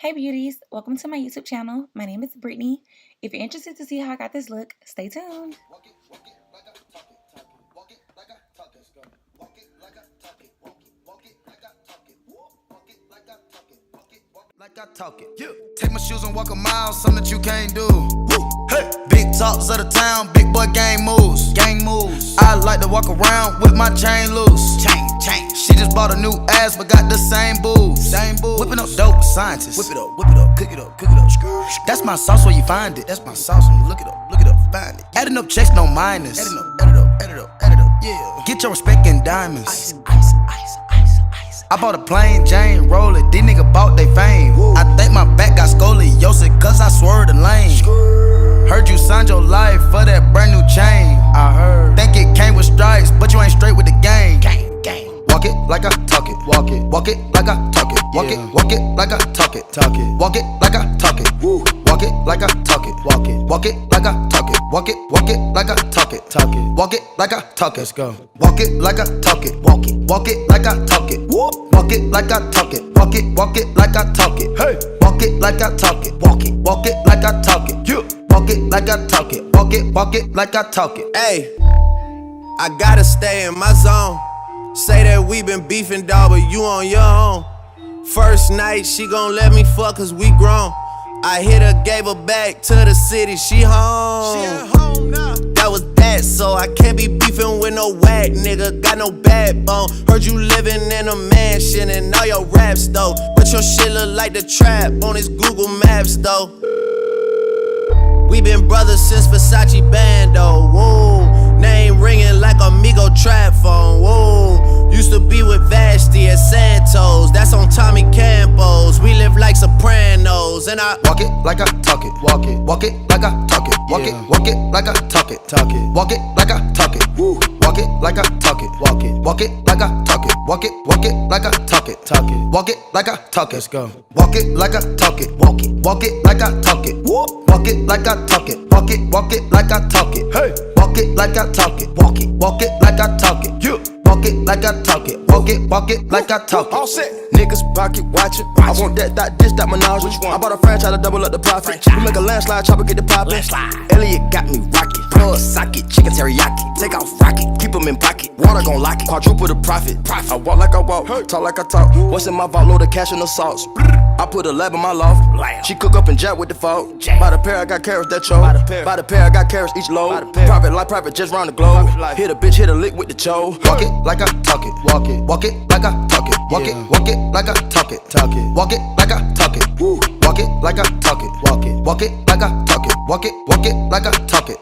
Hey beauties, welcome to my YouTube channel. My name is Brittany. If you're interested to see how I got this look, stay tuned. Like I talk it. Yeah. Take my shoes and walk a mile, something that you can't do. Woo. Hey. Big talks of the town, big boy gang moves. Gang moves. I like to walk around with my chain loose. Chain. She just bought a new ass, but got the same boobs. Whipping up dope, scientists. Whip it up, cook it up. That's my sauce where you find it. That's my sauce when you look it up, find it. Adding up checks, no minus. Add it up, yeah. Get your respect in diamonds. Ice. I bought a plain Jane roller, these niggas bought they fame. Woo. I think my back got scoliosis, cause I swerved the lane. Heard you signed your life for that brand new chain. I heard. Think it came with stripes, but you ain't straight with the gang. Walk it like I talk it. Walk it like I talk it. Walk it like I talk it. Walk it like I talk it. Woo. Walk it like I talk it. Walk it like I talk it. Walk it like I talk it. Walk it like I talk it. Let's go. Walk it like I talk it. Walk it like I talk it. Woo. Walk it like I talk it. Walk it like I talk it. Hey. Walk it like I talk it. Walk it like I talk it. Yeah. Walk it like I talk it. Walk it like I talk it. Hey, I gotta stay in my zone. Say that we been beefing, dawg, but you on your own. First night, she gon' let me fuck cause we grown. I hit her, gave her back to the city, she home. She at home now. That was that, so I can't be beefing with no whack nigga, got no backbone. Heard you living in a mansion and all your raps though. But your shit look like the trap on his Google Maps though. We been brothers since Versace Bando, whoa. Name ringing like Amigo trap phone, whoa. Used to be with Vashti at Santos, that's on Tommy Campos. We live like Sopranos, and I walk it like I talk it. Walk it like I talk it. Walk it like I talk it. Walk it like I talk it. Woo. Walk it like I talk it. Walk it like I talk it. Walk it like I talk it. Walk it like I talk it. Let's go. Walk it like I talk it. Walk it like I talk it. Woo. Walk it like I talk it. Walk it like I talk it. Hey. Walk it like I talk it. Walk it like I talk it. Yeah. Walk it like I talk it. Walk it like I talk it. All set. Niggas pocket watching. I want that dish, that menage. Which one? I bought a franchise to double up the profit. We make a landslide, chopper get the poppin'. Elliot got me rocket. Plug socket, chicken teriyaki. Take off rocket, keep them in pocket. Water gon' lock it, quadruple the profit. I walk like I walk, talk like I talk. What's in my vault, load of cash and the sauce. I put a lab in my loft. She cook up and jack with the fault. By the pair, I got carrots that chose. By the pair, I got carrots each load. Private life, private just round the globe. Hit a bitch, hit a lick with the cho. Walk it like I talk it. Walk it like I talk it. Walk it like I talk it. Walk it like I talk it. Woo. Walk it like I talk it. Walk it like I talk it. Walk it like I talk it.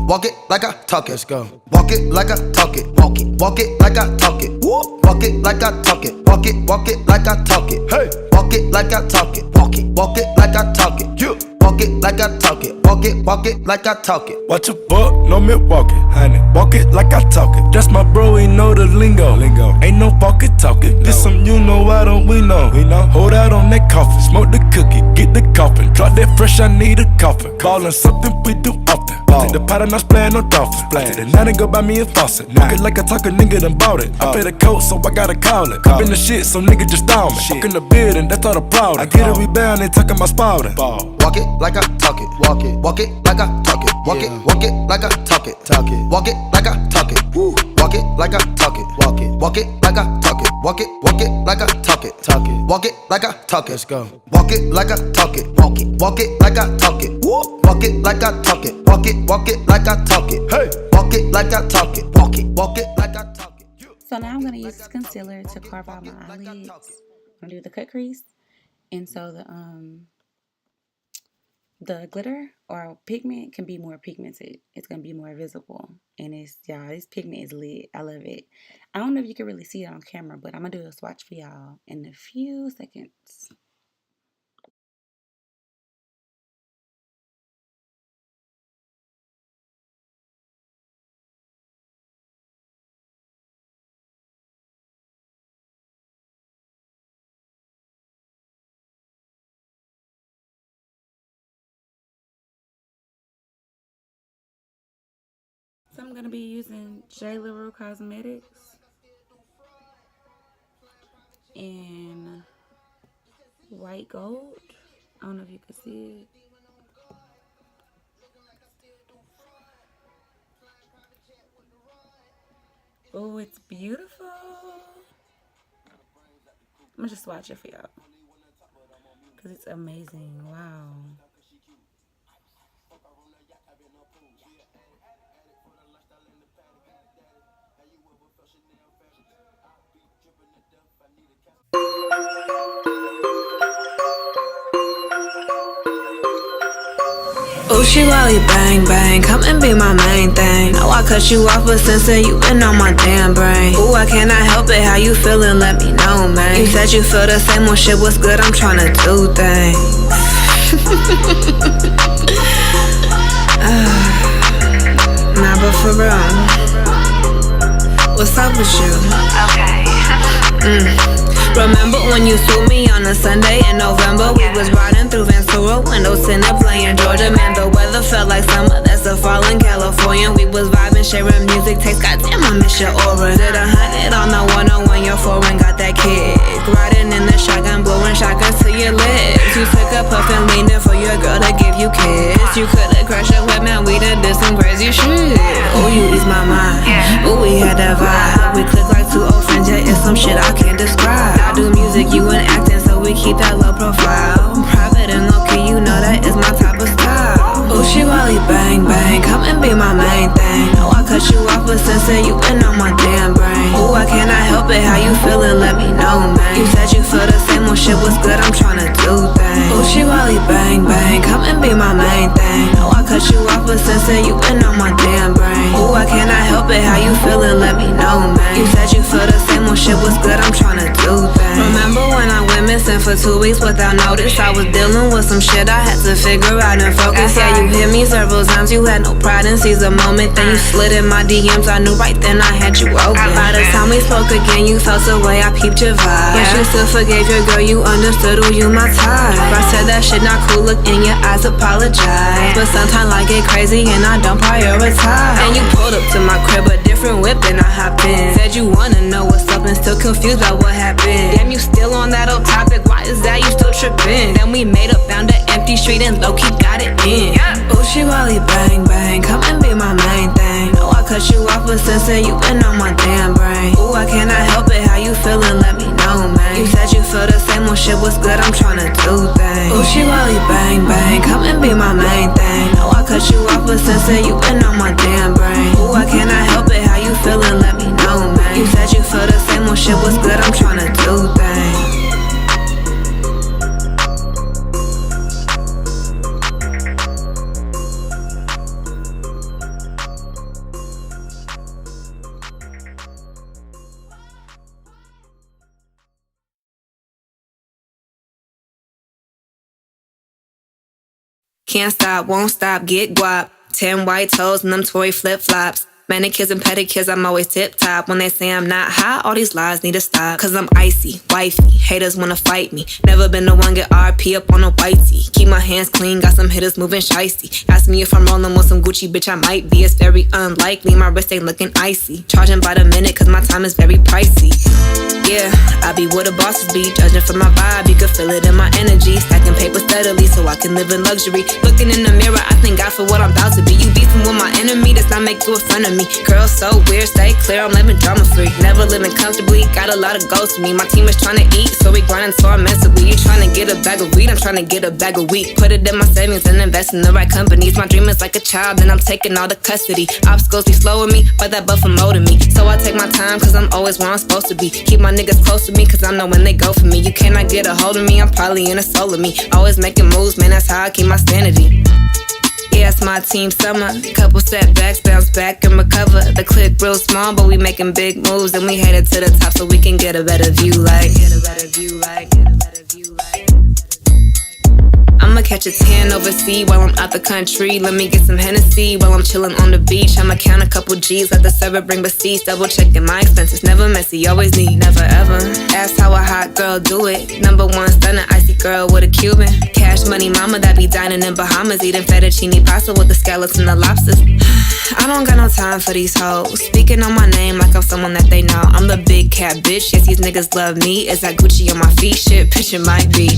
Walk it like I talk it. Let's go. Walk it like I talk it. Walk it like I talk it. Woo. Walk it like I talk it. Walk it like I talk it. Hey. Walk it like I talk it. Walk it like I talk it. Yeah. Walk it like I talk it. Walk it like I talk it. Watch a buck, no Milwaukee, honey. Walk it like I talk it. That's my bro, he know the lingo. Ain't no walkie talking. This some you know, why don't we know? Hold out on that coffin, smoke the cookie, get the coffin. Drop that fresh, I need a coffin. Ballin' something we do often. Take the pot and I splash no dolphin. Take the night and go buy me a faucet. Walk it like I talk, a nigga done bought it. I pay the coat, so I gotta call it. Been the shit, so nigga just down me. Walk in the building, that's all the problem. I get a rebound, they talking about spouting. Walk it like I talk it. Walk it like I talk it. Walk it like I talk it. Walk it like I talk it. Woo. Walk it like I talk it. Walk it like I talk it. Walk it like I talk it. Walk it like I talk it. Let's go. Walk it like I talk it. Walk it like I talk it. Woo. Walk it like I talk it. Walk it like I talk it. Hey. Walk it like I talk it. Walk it like I talk it. So now I'm going to use this concealer to carve out my eyelids. I'm going to do the cut crease. And so the glitter or pigment can be more pigmented. It's going to be more visible. And y'all, this pigment is lit. I love it. I don't know if you can really see it on camera, but I'm going to do a swatch for y'all in a few seconds. So I'm going to be using Jlarue Cosmetics in white gold. I don't know if you can see it. Oh, it's beautiful. I'm gonna just watch it for y'all because it's amazing. Wow. Ooh, she Wally bang bang, come and be my main thing. Know I cut you off, but since then you been on my damn brain. Ooh, I cannot help it, how you feeling, let me know, man. You said you feel the same, well shit, what's good, I'm tryna do things. Nah, but for real, what's up with you? Okay. Remember when you saw me on a Sunday in November? We was riding through Ventura, windows tinted, playing Georgia. Man, the weather felt like summer, that's the fall in California. We was vibing, sharing music, taste, goddamn, I miss your aura. Did 100 on the 101, your foreign got that kick. Riding in the shotgun, blowing shotguns to your lips. You took a puff and leaned in for your girl to give you kiss. You could've crashed your whip, man, we done did some crazy shit. Oh, you ease my mind, oh, we had that vibe. We click like two old friends, yeah, it's some shit I can't describe. I do music, you ain't acting, so we keep that low profile. Private and low-key, you know that is my type of style. Ooh, she Wally bang bang, come and be my main thing. Know I cut you off, but since then you been on my damn brain. Ooh, I cannot help it, how you feeling, let me know, man. You said you feel the same, well shit, what's good, I'm tryna do things. Ooh, she Wally bang bang, come and be my main thing. Know I cut you off, but since then you been on my damn brain. Ooh, I cannot help it, how you feeling, let me know, man. You said you feel the same, well shit, what's good, I'm tryna do things. Remember when I went missing for 2 weeks without notice? I was dealing with some shit I had to figure out and focus. Yeah, you hit me several times, you had no pride and seize a moment. Then you slid in my DMs, I knew right then I had you open. By the time we spoke again, you felt the way, I peeped your vibe. But you still forgave your girl, you understood who you my type. I said that shit not cool, look in your eyes, apologize. But sometimes I get crazy and I don't prioritize. And you pulled up to my crib, a different whip and I hopped in. Said you wanna know what's up and still confused about what happened. Damn, you still on that old topic, why is that you still tripping? Then we made up, found an empty street and low-key got it in. Ooh, she Wally bang bang, come and be my main thing. Know I cut you off, but since then you been on my damn brain. Ooh, I cannot help it, how you feeling, let me know, man. You said you feel the same, well shit, what's good, I'm tryna do things. Ooh, she Wally bang bang, come and be my main thing. Know I cut you off, but since then you been on my damn brain. Ooh, I cannot help it, how you feeling, let me know, man. You said you feel the same, well shit, what's good, I'm tryna do things. Can't stop, won't stop, get guap. 10 white toes and them Tory flip-flops. Manicures and pedicures, I'm always tip-top. When they say I'm not hot, all these lies need to stop. Cause I'm icy, wifey, haters wanna fight me. Never been the one get RP up on a whitey. Keep my hands clean, got some hitters moving shicey. Ask me if I'm rolling with some Gucci, bitch, I might be. It's very unlikely, my wrist ain't looking icy. Charging by the minute, cause my time is very pricey. Yeah, I be where the bosses be. Judging from my vibe, you can feel it in my energy. Stacking paper steadily so I can live in luxury. Looking in the mirror, I thank God for what I'm about to be. You beefing with my enemy, does not make you a friend of me. Girl, so weird, stay clear, I'm living drama free. Never living comfortably, got a lot of goals to me. My team is trying to eat, so we grinding so immensely. You trying to get a bag of weed, I'm trying to get a bag of wheat. Put it in my savings and invest in the right companies. My dream is like a child, and I'm taking all the custody. Obstacles be slowing me, but that buffer molding me. So I take my time, cause I'm always where I'm supposed to be. Keep my niggas close to me, cause I know when they go for me. You cannot get a hold of me, I'm probably in a soul of me. Always making moves, man, that's how I keep my sanity. Yeah, it's my team summer. Couple setbacks, bounce back and recover. The clip real small, but we making big moves. And we headed to the top so we can get a better view like. I'ma catch a tan overseas while I'm out the country. Let me get some Hennessy while I'm chillin' on the beach. I'ma count a couple G's, let the server bring receipts. Double checking my expenses, never messy, always neat, never ever. Ask how a hot girl do it. Number one stunner, icy girl with a Cuban. Cash money mama that be dining in Bahamas. Eating fettuccine pasta with the scallops and the lobsters. I don't got no time for these hoes. Speaking on my name like I'm someone that they know. I'm the big cat bitch, yes these niggas love me. Is that Gucci on my feet? Shit, picture might be.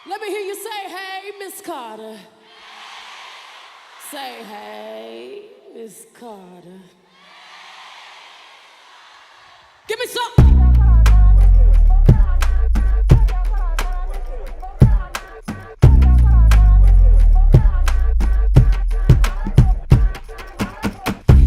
Let me hear you say, hey, Miss Carter. Say, hey, Miss Carter. Give me some.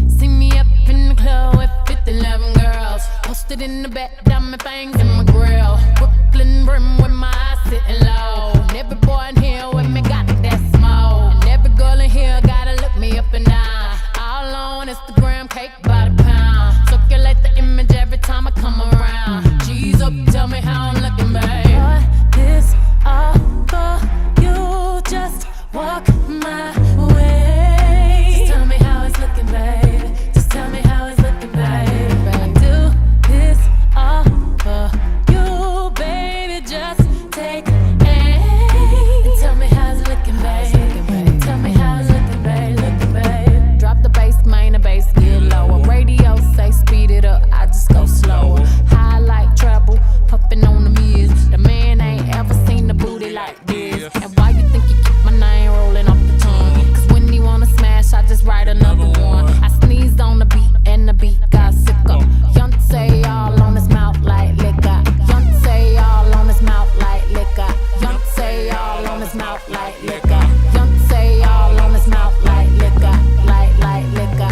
See me up in the club with 50-11 girls. Posted in the back, diamond fangs in my grill. Brooklyn brim with my eyes sitting low. And every boy in here with me got that smoke. And every girl in here gotta look me up and down. All on Instagram, cake by the pound. Circulate the image every time I come around. G's up, tell me how I'm looking, babe. Boy, this all for you. Just walk my way. Just tell me how it's looking, babe. Just tell me how it's looking, babe. I do this all for you, baby. Just take aim and tell me how it's looking, babe. Tell me how it's looking, babe. Looking, babe. Drop the bass, main, the bass get lower. Radio say speed it up, I just go slower. Highlight treble, puffin' on the mirrors. The man ain't ever seen the booty like this. And why you think you keep my name rolling off the tongue? Cause when he wanna smash, I just write another one. I sneezed on the beat and the beat got sick up. Young say all on his mouth like liquor. Young say all on his mouth like liquor. Young say all on his mouth like liquor. Young say all on his mouth like liquor. Like liquor.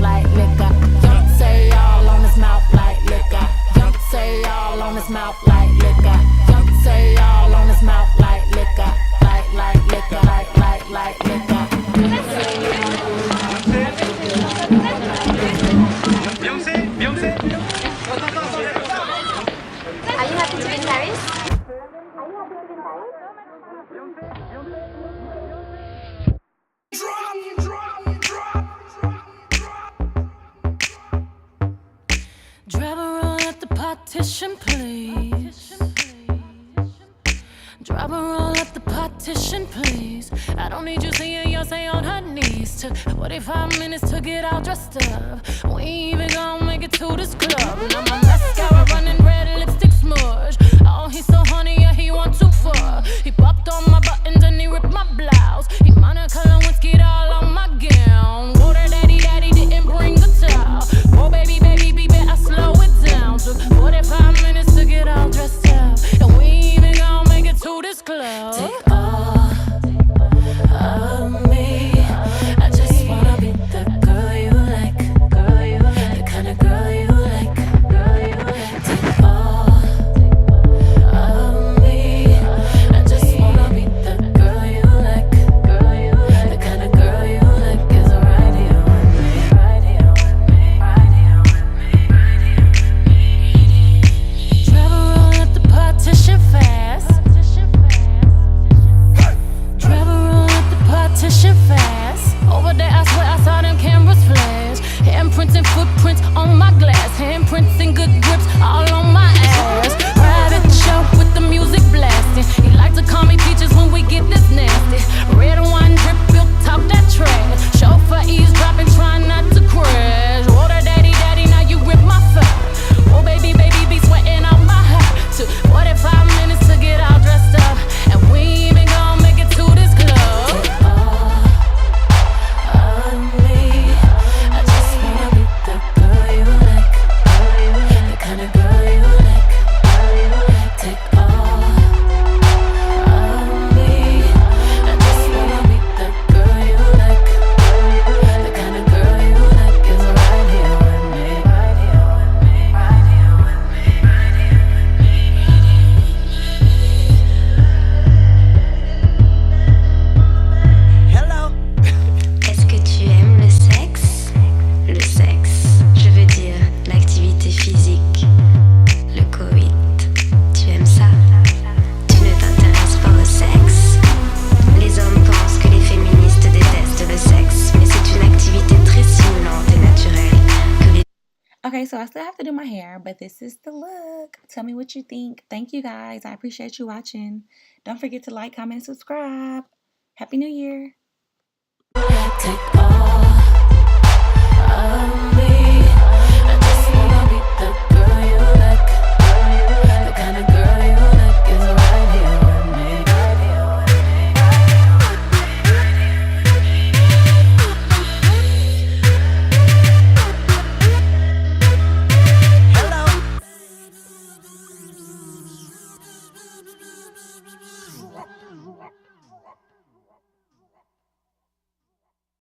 Like liquor. Young say all on his mouth like liquor. Young say all on his mouth like liquor. Young say all on his mouth like liquor. Like liquor. Like liquor. Are you happy to be in Paris? Driver roll at the partition, please. Driver roll at the partition, please. I don't need you seeing Beyonce on her knees. Took 45 minutes to get all dressed up. We ain't even gonna make it to this club. Now my mascara running red, lipstick smudge. Oh, he's so honey, yeah, he want too far. He popped on my buttons and he ripped my blouse. He Monica Lewinsky all on my gown. Water daddy didn't bring the towel. Oh, baby, I slow it down. Took 45 minutes to get all dressed up. And we ain't even gonna make it to this club. Take all of me. I just wanna be the girl you like. The kind of girl you like. Take all of me. I just wanna be the girl you like. The kind of girl you like is right here with me. Right here with me. Right here with me. Right here with me. Travel roll at the partition fast. Travel roll at the partition fast. Over there, I swear I saw them cameras flash. Handprints and footprints on my glass. Handprints and good grips all on my ass. Private show with the music blasting. He like to call me peaches when we get this nasty. Red wine drip, built top that trash. Chauffeur eavesdropping, trying not to crash. Water daddy, now you rip my fat. Oh baby, be sweating out my hat. Took 45 minutes to get all dressed up. And we ain't even gonna make it to this club. Take all of me. I just wanna be the girl you like. The kind of girl you like. Take all of me. I just wanna be the girl you like. The kind of girl you like is right here with me. Right here with me. Right here with me. Right here Hello. Est-ce que tu aimes le sexe? Le sexe, je veux dire l'activité physique, le coït. Tu aimes ça? Tu ne t'intéresses pas au sexe? Les hommes pensent que les féministes détestent le sexe, mais c'est une activité très stimulante et naturelle que les Okay, so I still have to do my hair, but this is the look. Tell me what you think. Thank you guys. I appreciate you watching. Don't forget to like, comment, and subscribe. Happy New Year.